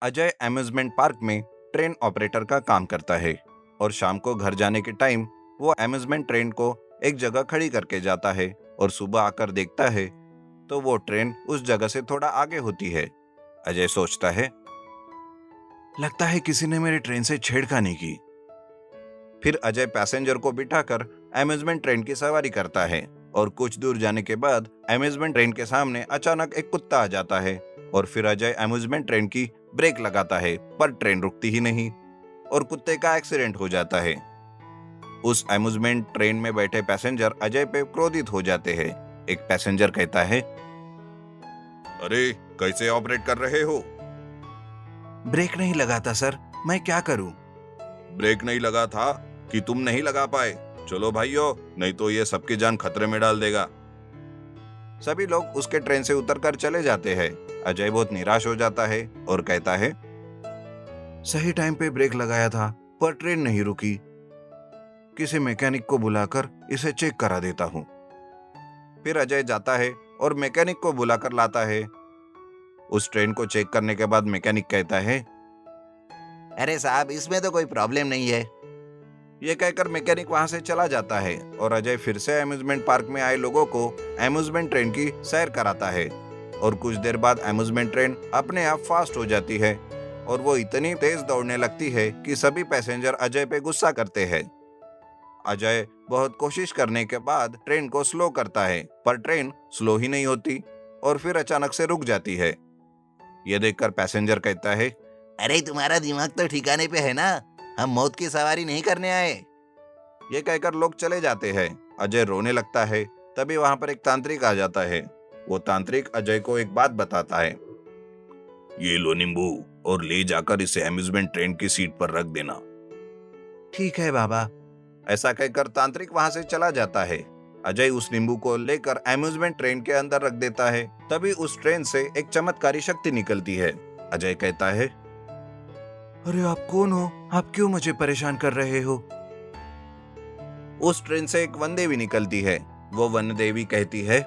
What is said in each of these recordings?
Ajay amusement park में train operator का काम करता है और शाम को घर जाने के टाइम वो अम्यूजमेंट ट्रेन को एक जगह खड़ी करके जाता है और सुबह आकर देखता है तो वो ट्रेन उस जगह से थोड़ा आगे होती है। अजय सोचता है, लगता है किसी ने मेरी ट्रेन से छेड़खानी की। फिर अजय पैसेंजर को बिठाकर अम्यूजमेंट ट्रेन की सवारी करता है और कुछ दूर जाने के बाद अम्यूजमेंट ट्रेन के सामने अचानक एक कुत्ता आ जाता है और फिर अजय अम्यूजमेंट ट्रेन की ब्रेक लगाता है पर ट्रेन रुकती ही नहीं और कुत्ते का एक्सीडेंट हो जाता है। उस अम्यूजमेंट ट्रेन में बैठे पैसेंजर अजय पे क्रोधित हो जाते हैं। एक पैसेंजर कहता है, अरे कैसे ऑपरेट कर रहे हो? ब्रेक नहीं लगा था सर, मैं क्या करूं? ब्रेक नहीं लगा था कि तुम नहीं लगा पाए? चलो भाइयों, नहीं तो ये सबकी जान खतरे में डाल देगा। सभी लोग उसके ट्रेन से उतरकर चले जाते हैं। अजय बहुत निराश हो जाता है और कहता है, सही टाइम पे ब्रेक लगाया था पर ट्रेन नहीं रुकी। किसी मैकेनिक को बुलाकर इसे चेक करा देता हूँ। फिर अजय जाता है और मैकेनिक को बुलाकर लाता है। उस ट्रेन को चेक करने के बाद मैकेनिक कहता है, अरे साहब, इसमें तो कोई प्रॉब्लम नहीं है। ये कहकर मैकेनिक वहां से चला जाता है और अजय फिर से अम्यूजमेंट पार्क में आए लोगों को अम्यूजमेंट ट्रेन की सैर कराता है और कुछ देर बाद अम्यूजमेंट ट्रेन अपने आप फास्ट हो जाती है और वो इतनी तेज दौड़ने लगती है कि सभी पैसेंजर अजय पे गुस्सा करते हैं। अजय बहुत कोशिश करने के बाद ट्रेन को स्लो करता है पर ट्रेन स्लो ही नहीं होती और फिर अचानक से रुक जाती है। ये देखकर पैसेंजर कहता है, अरे तुम्हारा दिमाग तो ठिकाने पे है ना, हम मौत की सवारी नहीं करने आए। ये कहकर लोग चले जाते हैं। अजय रोने लगता है। तभी वहां पर एक तांत्रिक आ जाता है। वो तांत्रिक अजय को एक बात बताता है, ये लो नींबू और ले जाकर इसे अम्यूजमेंट ट्रेन की सीट पर रख देना। ठीक है बाबा। ऐसा कहकर तांत्रिक वहां से चला जाता है। अजय उस नींबू को लेकर अम्यूजमेंट ट्रेन के अंदर रख देता है। तभी उस ट्रेन से एक चमत्कारी शक्ति निकलती है। अजय कहता है, अरे आप कौन हो? आप क्यों मुझे परेशान कर रहे हो? उस ट्रेन से एक वन देवी निकलती है। वो वन देवी कहती है,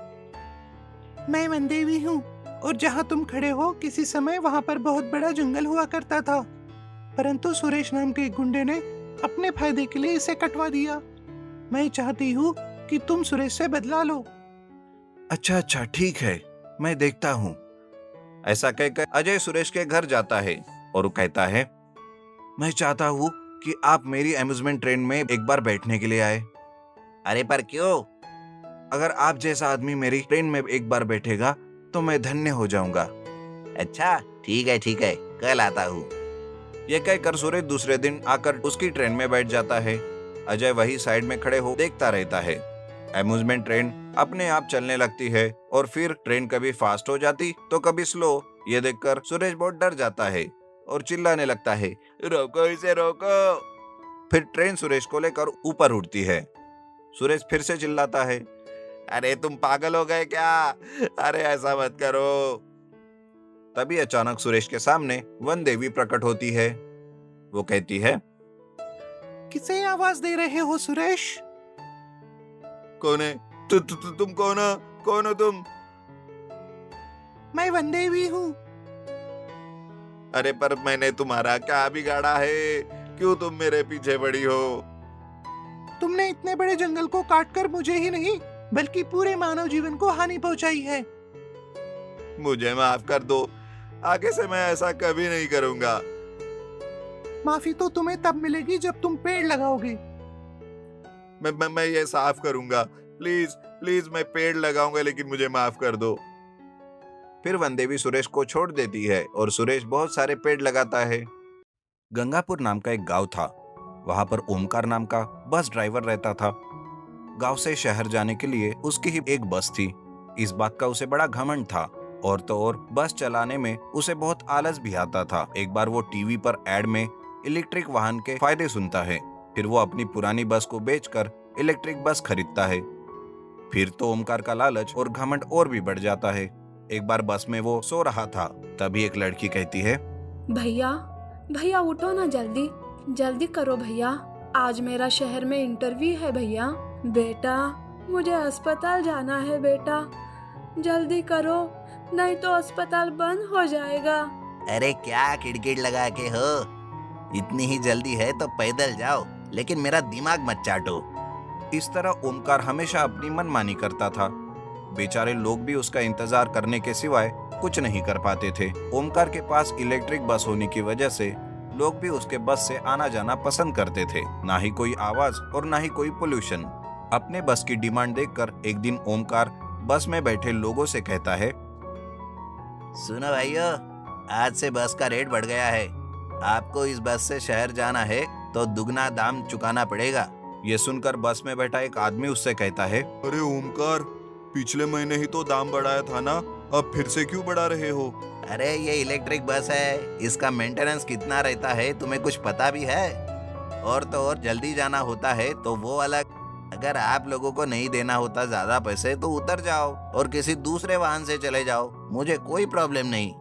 मैं वन देवी हूँ और जहाँ तुम खड़े हो किसी समय वहाँ पर बहुत बड़ा जंगल हुआ करता था, परंतु सुरेश नाम के एक गुंडे ने अपने फायदे के लिए इसे कटवा दिया। मैं चाहती हूँ कि तुम सुरेश से बदला लो। अच्छा अच्छा, ठीक है, मैं देखता हूँ। ऐसा कहकर अजय सुरेश के घर जाता है और वो कहता है, मैं चाहता हूँ कि आप मेरी अम्यूजमेंट ट्रेन में एक बार बैठने के लिए आए। अरे पर क्यों? अगर आप जैसा आदमी मेरी ट्रेन में एक बार बैठेगा तो मैं धन्य हो जाऊंगा। अच्छा ठीक है, कल आता हूँ। ये कहकर सूरज दूसरे दिन आकर उसकी ट्रेन में बैठ जाता है। अजय वही साइड में खड़े हो देखता रहता है। अम्यूजमेंट ट्रेन अपने आप चलने लगती है और फिर ट्रेन कभी फास्ट हो जाती तो कभी स्लो। ये देखकर सूरज बहुत डर जाता है और चिल्लाने लगता है, रोको इसे रोको। फिर ट्रेन सुरेश को लेकर ऊपर उड़ती है। सुरेश फिर से चिल्लाता है, अरे तुम पागल हो गए क्या? अरे ऐसा मत करो। तभी अचानक सुरेश के सामने वन देवी प्रकट होती है। वो कहती है, किसे आवाज दे रहे हो सुरेश? कौन है? तुम कौन हो? कौन हो तुम? मैं वन देवी हूँ। अरे पर मैंने तुम्हारा क्या बिगाड़ा है? क्यों तुम मेरे पीछे पड़ी हो? तुमने इतने बड़े जंगल को काटकर मुझे ही नहीं बल्कि पूरे मानव जीवन को हानि पहुंचाई है। मुझे माफ कर दो, आगे से मैं ऐसा कभी नहीं करूंगा। माफी तो तुम्हें तब मिलेगी जब तुम पेड़ लगाओगे। मैं ये साफ करूंगा। प्लीज प्लीज, मैं पेड़ लगाऊंगा, लेकिन मुझे माफ कर दो। फिर वनदेवी सुरेश को छोड़ देती है और सुरेश बहुत सारे पेड़ लगाता है। गंगापुर नाम का एक गांव था। वहां पर ओमकार नाम का बस ड्राइवर रहता था। गांव से शहर जाने के लिए उसकी ही एक बस थी। इस बात का उसे बड़ा घमंड था। और तो और बस चलाने में उसे बहुत आलस भी आता था। एक बार वो टीवी पर एड में इलेक्ट्रिक वाहन के फायदे सुनता है। फिर वो अपनी पुरानी बस को बेचकर इलेक्ट्रिक बस खरीदता है। फिर तो ओमकार का लालच और घमंड और भी बढ़ जाता है। एक बार बस में वो सो रहा था, तभी एक लड़की कहती है, भैया भैया उठो ना, जल्दी जल्दी करो भैया, आज मेरा शहर में इंटरव्यू है भैया। बेटा मुझे अस्पताल जाना है बेटा, जल्दी करो नहीं तो अस्पताल बंद हो जाएगा। अरे क्या किड़किड़ लगा के हो, इतनी ही जल्दी है तो पैदल जाओ, लेकिन मेरा दिमाग मत चाटो। इस तरह ओमकार हमेशा अपनी मनमानी करता था। बेचारे लोग भी उसका इंतजार करने के सिवाय कुछ नहीं कर पाते थे। ओमकार के पास इलेक्ट्रिक बस होने की वजह से लोग भी उसके बस से आना जाना पसंद करते थे। ना ही कोई आवाज और ना ही कोई पोल्यूशन। अपने बस की डिमांड देखकर एक दिन ओमकार बस में बैठे लोगों से कहता है, सुनो भाइयों, आज से बस का रेट बढ़ गया है। आपको इस बस से शहर जाना है तो दुगना दाम चुकाना पड़ेगा। ये सुनकर बस में बैठा एक आदमी उससे कहता है, अरे ओमकार, पिछले महीने ही तो दाम बढ़ाया था ना, अब फिर से क्यों बढ़ा रहे हो? अरे ये इलेक्ट्रिक बस है, इसका मेंटेनेंस कितना रहता है तुम्हें कुछ पता भी है? और तो और जल्दी जाना होता है तो वो अलग। अगर आप लोगों को नहीं देना होता ज्यादा पैसे तो उतर जाओ और किसी दूसरे वाहन से चले जाओ, मुझे कोई प्रॉब्लम नहीं।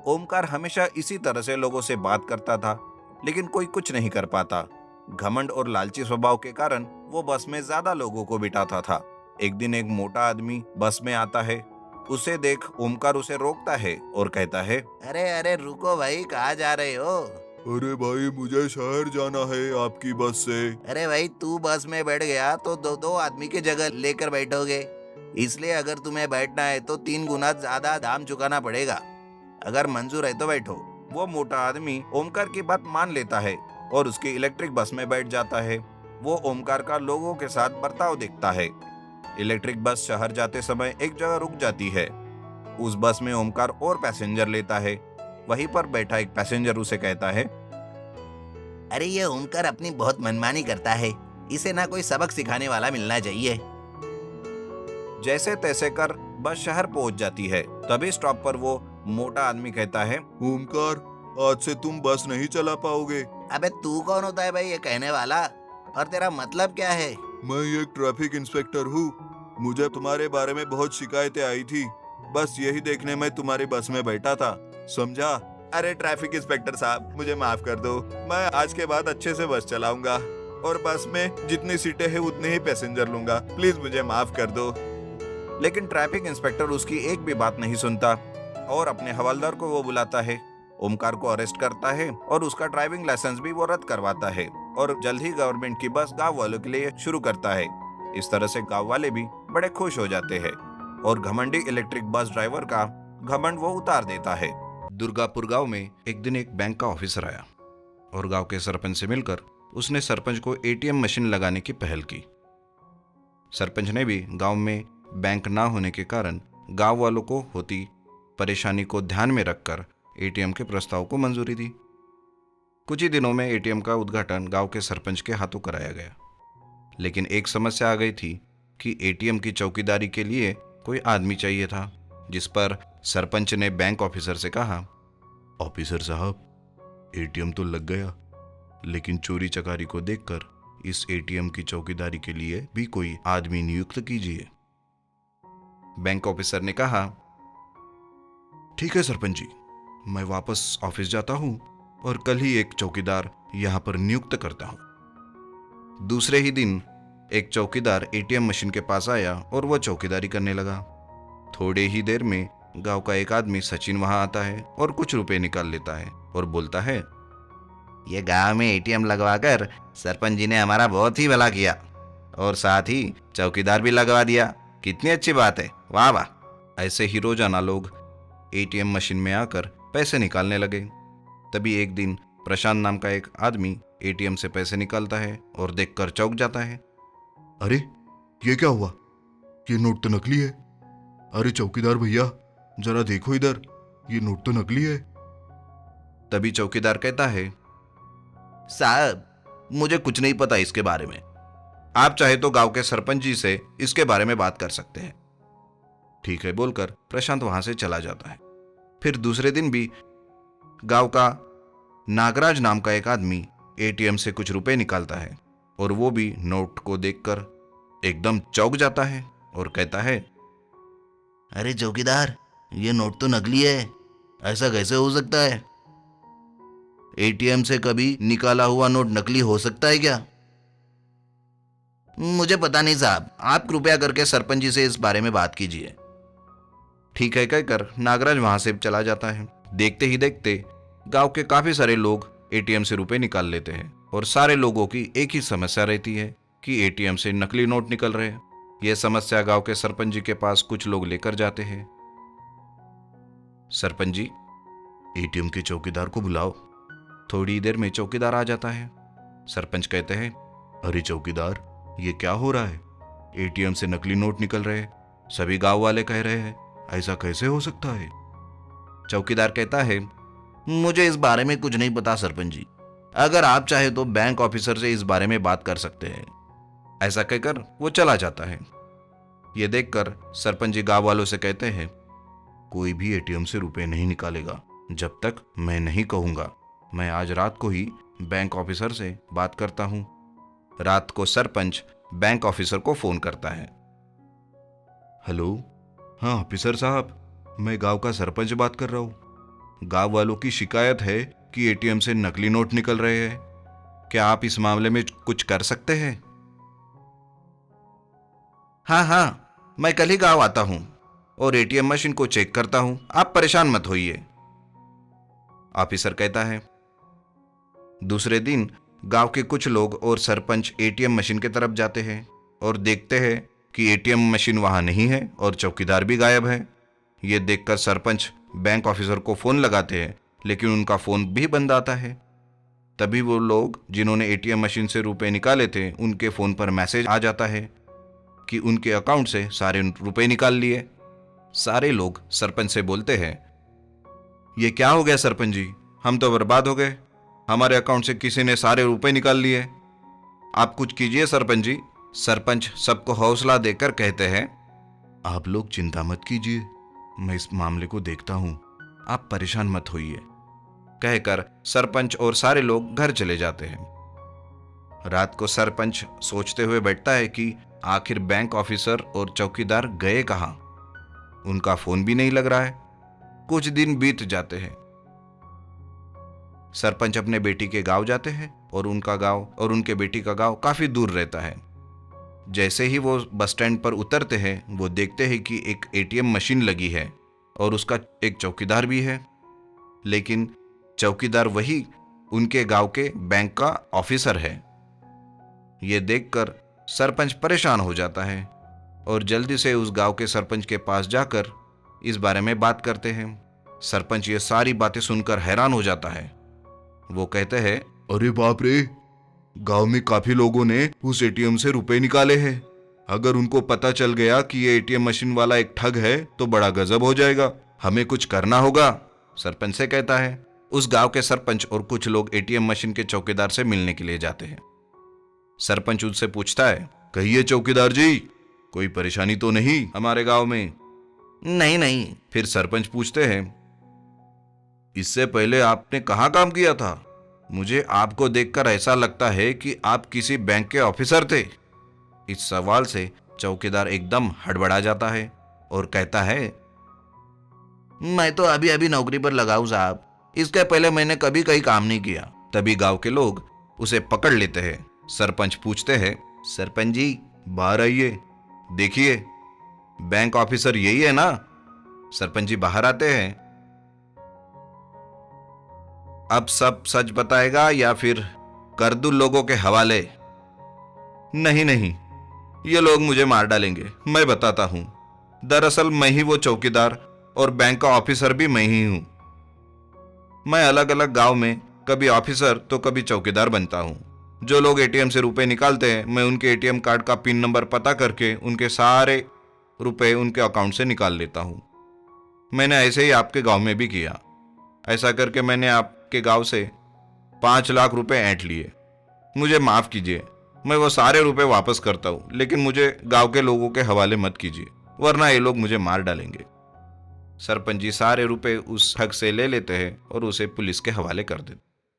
ओमकार हमेशा इसी तरह से लोगों से बात करता था, लेकिन कोई कुछ नहीं कर पाता। घमंड और लालची स्वभाव के कारण वो बस में ज्यादा लोगों को बिठाता था। एक दिन एक मोटा आदमी बस में आता है। उसे देख ओमकार उसे रोकता है और कहता है, अरे अरे रुको भाई, कहाँ जा रहे हो? अरे भाई, मुझे शहर जाना है आपकी बस से। अरे भाई, तू बस में बैठ गया तो दो दो आदमी की जगह लेकर बैठोगे, इसलिए अगर तुम्हें बैठना है तो 3 गुना ज्यादा दाम चुकाना पड़ेगा। अगर मंजूर है तो बैठो। वो मोटा आदमी ओमकार की बात मान लेता है और उसकी इलेक्ट्रिक बस में बैठ जाता है। वो ओमकार का लोगों के साथ बर्ताव देखता है। इलेक्ट्रिक बस शहर जाते समय एक जगह रुक जाती है। उस बस में ओमकार और पैसेंजर लेता है। वहीं पर बैठा एक पैसेंजर उसे कहता है, अरे ये ओमकार अपनी बहुत मनमानी करता है, इसे ना कोई सबक सिखाने वाला मिलना चाहिए। जैसे तैसे कर बस शहर पहुंच जाती है। तभी स्टॉप पर वो मोटा आदमी कहता है, ओमकार, आज से तुम बस नहीं चला पाओगे। अबे तू कौन होता है भाई ये कहने वाला, और तेरा मतलब क्या है? मैं एक ट्रैफिक इंस्पेक्टर हूँ। मुझे तुम्हारे बारे में बहुत शिकायतें आई थी, बस यही देखने मैं तुम्हारी बस में बैठा था, समझा? अरे ट्रैफिक इंस्पेक्टर साहब, मुझे माफ कर दो। मैं आज के बाद अच्छे से बस चलाऊंगा और बस में जितनी सीटें हैं उतने ही पैसेंजर लूंगा। प्लीज मुझे माफ कर दो। लेकिन ट्रैफिक इंस्पेक्टर उसकी एक भी बात नहीं सुनता और अपने हवलदार को वो बुलाता है। ओमकार को अरेस्ट करता है और उसका ड्राइविंग लाइसेंस भी वो रद्द करवाता है और जल्द ही गवर्नमेंट की बस गांव वालों के लिए शुरू करता है। इस तरह से गांव वाले भी बड़े खुश हो जाते हैं और घमंडी इलेक्ट्रिक बस ड्राइवर का घमंड वो उतार देता है। दुर्गापुर गांव में एक दिन एक बैंक का ऑफिसर आया और गांव के सरपंच से मिलकर उसने सरपंच को एटीएम मशीन लगाने की पहल की। सरपंच ने भी गांव में बैंक ना होने के कारण गांव वालों को होती परेशानी को ध्यान में रखकर एटीएम के प्रस्ताव को मंजूरी दी। कुछ ही दिनों में एटीएम का उद्घाटन गांव के सरपंच के हाथों कराया गया। लेकिन एक समस्या आ गई थी कि एटीएम की चौकीदारी के लिए कोई आदमी चाहिए था, जिस पर सरपंच ने बैंक ऑफिसर से कहा, ऑफिसर साहब, एटीएम तो लग गया, लेकिन चोरी चकारी को देखकर इस एटीएम की चौकीदारी के लिए भी कोई आदमी नियुक्त कीजिए। बैंक ऑफिसर ने कहा, ठीक है सरपंच जी, मैं वापस ऑफिस जाता हूं और कल ही एक चौकीदार यहां पर नियुक्त करता हूं। दूसरे ही दिन एक चौकीदार एटीएम मशीन के पास आया और वह चौकीदारी करने लगा। थोड़े ही देर में गांव का एक आदमी सचिन वहां आता है और कुछ रुपए निकाल लेता है और बोलता है, ये गांव में एटीएम लगवाकर सरपंच जी ने हमारा बहुत ही भला किया और साथ ही चौकीदार भी लगवा दिया। कितनी अच्छी बात है, वाह वाह। ऐसे ही रोजाना लोग एटीएम मशीन में आकर पैसे निकालने लगे। तभी एक दिन प्रशांत नाम का एक आदमी एटीएम से पैसे निकालता है और देखकर चौंक जाता है। अरे ये क्या हुआ? ये नोट तो नकली है। अरे चौकीदार भैया, जरा देखो इधर, ये नोट तो नकली है। तभी चौकीदार कहता है, साहब, मुझे कुछ नहीं पता इसके बारे में। आप चाहे तो गांव के सरपंच जी से इसके बारे में बात कर सकते हैं। ठीक है बोलकर प्रशांत वहां से चला जाता है। फिर दूसरे दिन भी गांव का नागराज नाम का एक आदमी एटीएम से कुछ रुपए निकालता है और वो भी नोट को देखकर एकदम चौंक जाता है और कहता है, अरे चौकीदार, ये नोट तो नकली है, ऐसा कैसे हो सकता है? एटीएम से कभी निकाला हुआ नोट नकली हो सकता है क्या? मुझे पता नहीं साहब, आप कृपया करके सरपंच जी से इस बारे में बात कीजिए। ठीक है कहकर नागराज वहां से चला जाता है। देखते ही देखते गांव के काफी सारे लोग एटीएम से रुपए निकाल लेते हैं और सारे लोगों की एक ही समस्या रहती है कि एटीएम से नकली नोट निकल रहे हैं। यह समस्या गांव के सरपंच जी के पास कुछ लोग लेकर जाते हैं। सरपंच जी, एटीएम के चौकीदार को बुलाओ। थोड़ी देर में चौकीदार आ जाता है। सरपंच कहते हैं, अरे चौकीदार, ये क्या हो रहा है? एटीएम से नकली नोट निकल रहे हैं। सभी गांव वाले कह रहे हैं, ऐसा कैसे हो सकता है? चौकीदार कहता है, मुझे इस बारे में कुछ नहीं पता सरपंच जी। अगर आप चाहे तो बैंक ऑफिसर से इस बारे में बात कर सकते हैं। ऐसा कहकर वो चला जाता है। ये देखकर सरपंच जी गांव वालों से कहते हैं, कोई भी एटीएम से रुपए नहीं निकालेगा जब तक मैं नहीं कहूंगा। मैं आज रात को ही बैंक ऑफिसर से बात करता हूं। रात को सरपंच बैंक ऑफिसर को फोन करता है। हेलो, हाँ ऑफिसर साहब, मैं गांव का सरपंच बात कर रहा हूं। गांव वालों की शिकायत है कि एटीएम से नकली नोट निकल रहे हैं। क्या आप इस मामले में कुछ कर सकते हैं? हाँ, मैं कल ही गांव आता हूं और एटीएम मशीन को चेक करता हूं। आप परेशान मत होइए, ऑफिसर कहता है। दूसरे दिन गांव के कुछ लोग और सरपंच एटीएम मशीन की तरफ जाते हैं और देखते हैं कि एटीएम मशीन वहां नहीं है और चौकीदार भी गायब है। ये देखकर सरपंच बैंक ऑफिसर को फोन लगाते हैं, लेकिन उनका फोन भी बंद आता है। तभी वो लोग जिन्होंने एटीएम मशीन से रुपए निकाले थे, उनके फोन पर मैसेज आ जाता है कि उनके अकाउंट से सारे रुपए निकाल लिए। सारे लोग सरपंच से बोलते हैं, ये क्या हो गया सरपंच जी, हम तो बर्बाद हो गए। हमारे अकाउंट से किसी ने सारे रुपए निकाल लिए। आप कुछ कीजिए सरपंच जी। सरपंच सबको हौसला देकर कहते हैं, आप लोग चिंता मत कीजिए, मैं इस मामले को देखता हूं, आप परेशान मत होइए। कहकर सरपंच और सारे लोग घर चले जाते हैं। रात को सरपंच सोचते हुए बैठता है कि आखिर बैंक ऑफिसर और चौकीदार गए कहां। उनका फोन भी नहीं लग रहा है। कुछ दिन बीत जाते हैं। सरपंच अपने बेटी के गांव जाते हैं और उनका गांव और उनके बेटी का गांव काफी दूर रहता है। जैसे ही वो बस स्टैंड पर उतरते हैं, वो देखते हैं कि एक एटीएम मशीन लगी है और उसका एक चौकीदार भी है, लेकिन चौकीदार वही उनके गांव के बैंक का ऑफिसर है। ये देखकर सरपंच परेशान हो जाता है और जल्दी से उस गांव के सरपंच के पास जाकर इस बारे में बात करते हैं। सरपंच ये सारी बातें सुनकर हैरान हो जाता है। वो कहते हैं, अरे बाप रे, गांव में काफी लोगों ने उस एटीएम से रुपए निकाले हैं। अगर उनको पता चल गया कि ये एटीएम मशीन वाला एक ठग है तो बड़ा गजब हो जाएगा। हमें कुछ करना होगा, सरपंच से कहता है। उस गांव के सरपंच और कुछ लोग एटीएम मशीन के चौकीदार से मिलने के लिए जाते हैं। सरपंच उनसे पूछता है, कहिए चौकीदार जी, कोई परेशानी तो नहीं हमारे गांव में? नहीं नहीं। फिर सरपंच पूछते हैं, इससे पहले आपने कहाँ काम किया था? मुझे आपको देखकर ऐसा लगता है कि आप किसी बैंक के ऑफिसर थे। इस सवाल से चौकीदार एकदम हड़बड़ा जाता है और कहता है, मैं तो अभी अभी नौकरी पर लगा हूं साहब, इसके पहले मैंने कभी कहीं काम नहीं किया। तभी गांव के लोग उसे पकड़ लेते हैं। सरपंच पूछते हैं, सरपंच जी बाहर आइए। देखिए, बैंक ऑफिसर यही है ना? सरपंच जी बाहर आते हैं। अब सब सच बताएगा या फिर कर दूं लोगों के हवाले? नहीं नहीं, ये लोग मुझे मार डालेंगे, मैं बताता हूं। दरअसल मैं ही वो चौकीदार और बैंक का ऑफिसर भी मैं ही हूं। मैं अलग अलग गांव में कभी ऑफिसर तो कभी चौकीदार बनता हूं। जो लोग एटीएम से रुपए निकालते हैं, मैं उनके एटीएम कार्ड का पिन नंबर पता करके उनके सारे रुपए उनके अकाउंट से निकाल लेता हूं। मैंने ऐसे ही आपके गांव में भी किया। ऐसा करके मैंने आपके गांव से 5 लाख रुपए ऐंठ लिए। मुझे माफ कीजिए, मैं वो सारे रुपए वापस करता हूं, लेकिन मुझे गांव के लोगों के हवाले मत कीजिए, वरना ये लोग मुझे मार डालेंगे। सरपंच जी सारे रुपए उस ठग से ले लेते हैं और उसे पुलिस के हवाले कर देते।